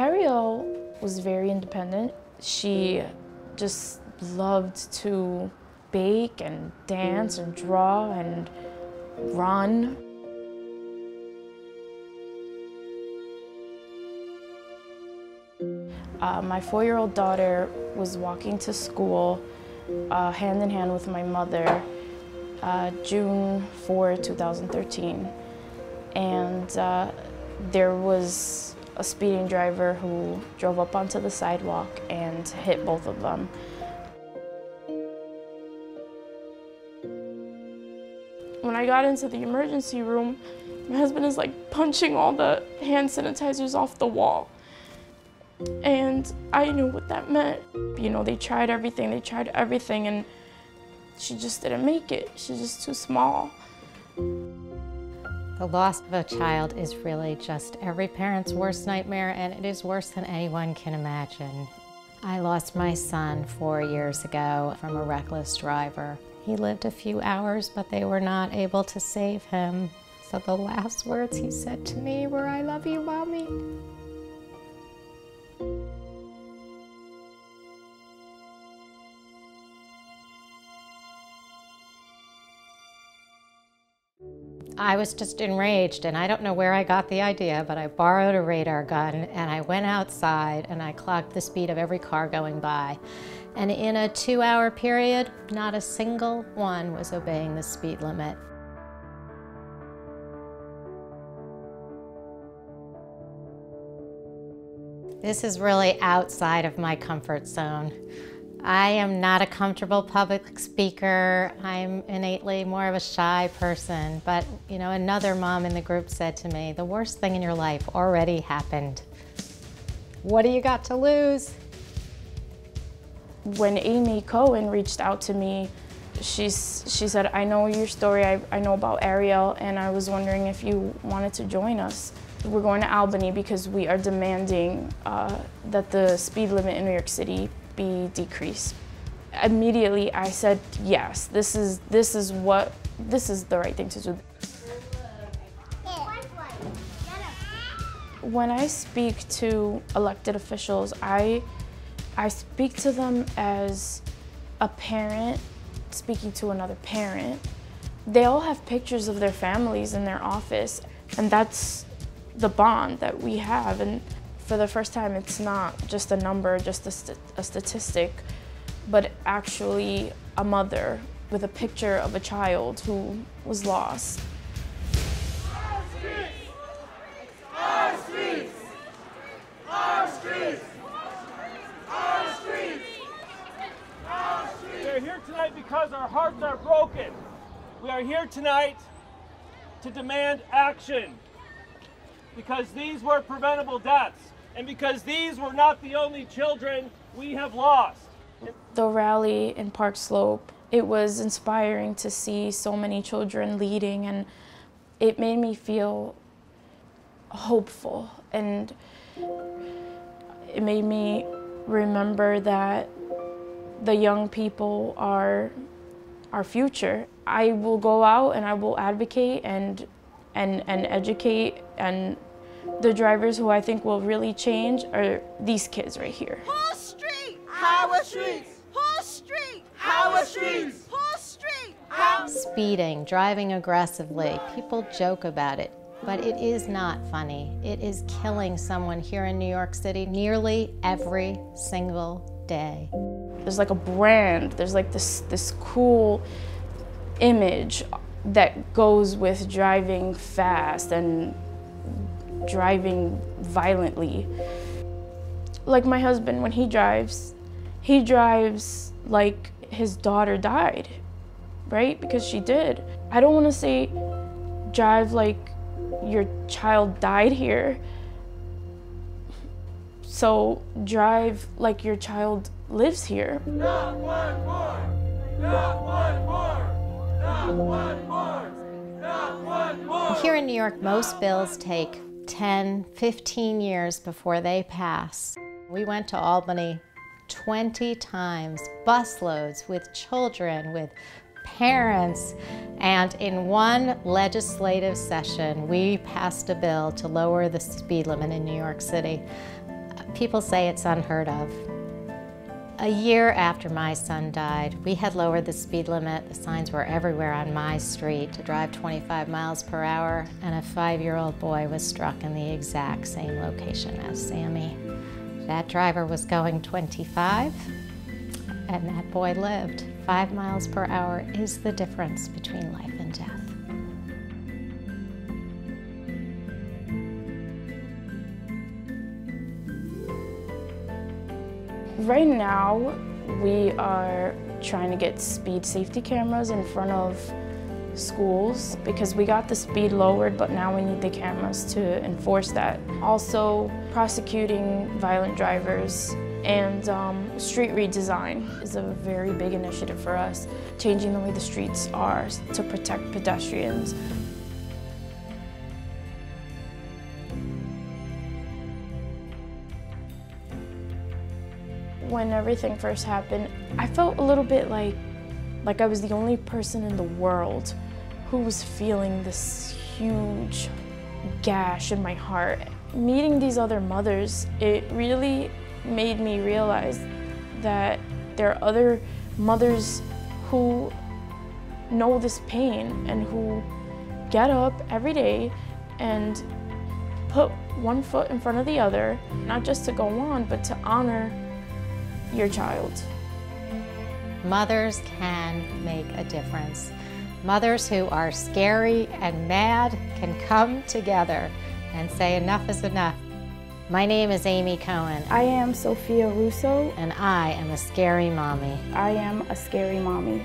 Ariel was very independent. She just loved to bake and dance and draw and run. My 4-year-old daughter was walking to school hand in hand with my mother June 4, 2013. And there was a speeding driver who drove up onto the sidewalk and hit both of them. When I got into the emergency room, my husband is like punching all the hand sanitizers off the wall. And I knew what that meant. You know, they tried everything, and she just didn't make it. She's just too small. The loss of a child is really just every parent's worst nightmare, and it is worse than anyone can imagine. I lost my son 4 years ago from a reckless driver. He lived a few hours, but they were not able to save him. So the last words he said to me were, "I love you, Mommy." I was just enraged, and I don't know where I got the idea, but I borrowed a radar gun and I went outside and I clocked the speed of every car going by. And in a 2-hour period, not a single one was obeying the speed limit. This is really outside of my comfort zone. I am not a comfortable public speaker. I'm innately more of a shy person, but you know, another mom in the group said to me, "The worst thing in your life already happened. What do you got to lose?" When Amy Cohen reached out to me, she said, "I know your story, I know about Ariel, and I was wondering if you wanted to join us. We're going to Albany because we are demanding that the speed limit in New York City be decreased." Immediately I said, yes, this is the right thing to do. When I speak to elected officials, I speak to them as a parent speaking to another parent. They all have pictures of their families in their office, and that's the bond that we have. And for the first time, it's not just a number, just a statistic, but actually a mother with a picture of a child who was lost. Our streets! Our streets! Our streets! Our streets! Our streets! We are here tonight because our hearts are broken. We are here tonight to demand action, because these were preventable deaths. And because these were not the only children we have lost. The rally in Park Slope, it was inspiring to see so many children leading, and it made me feel hopeful, and it made me remember that the young people are our future. I will go out and I will advocate and educate, and the drivers who I think will really change are these kids right here. Whole street! Our streets! Whole street! Our streets! Whole street! Speeding, driving aggressively, people joke about it, but it is not funny. It is killing someone here in New York City nearly every single day. There's like a brand, there's like this cool image that goes with driving fast and driving violently. Like my husband, when he drives like his daughter died, right? Because she did. I don't want to say drive like your child died here. So drive like your child lives here. Not one more! Not one more! Not one more! Not one more! Here in New York, most bills take 10, 15 years before they pass. We went to Albany 20 times, busloads with children, with parents, and in one legislative session, we passed a bill to lower the speed limit in New York City. People say it's unheard of. A year after my son died, we had lowered the speed limit. The signs were everywhere on my street to drive 25 miles per hour, and a 5-year-old boy was struck in the exact same location as Sammy. That driver was going 25, and that boy lived. 5 miles per hour is the difference between life and death. Right now, we are trying to get speed safety cameras in front of schools because we got the speed lowered, but now we need the cameras to enforce that. Also, prosecuting violent drivers and street redesign is a very big initiative for us, changing the way the streets are to protect pedestrians. When everything first happened, I felt a little bit like I was the only person in the world who was feeling this huge gash in my heart. Meeting these other mothers, it really made me realize that there are other mothers who know this pain and who get up every day and put one foot in front of the other, not just to go on, but to honor your child. Mothers can make a difference. Mothers who are scary and mad can come together and say enough is enough. My name is Amy Cohen. I am Sofia Russo. And I am a scary mommy. I am a scary mommy.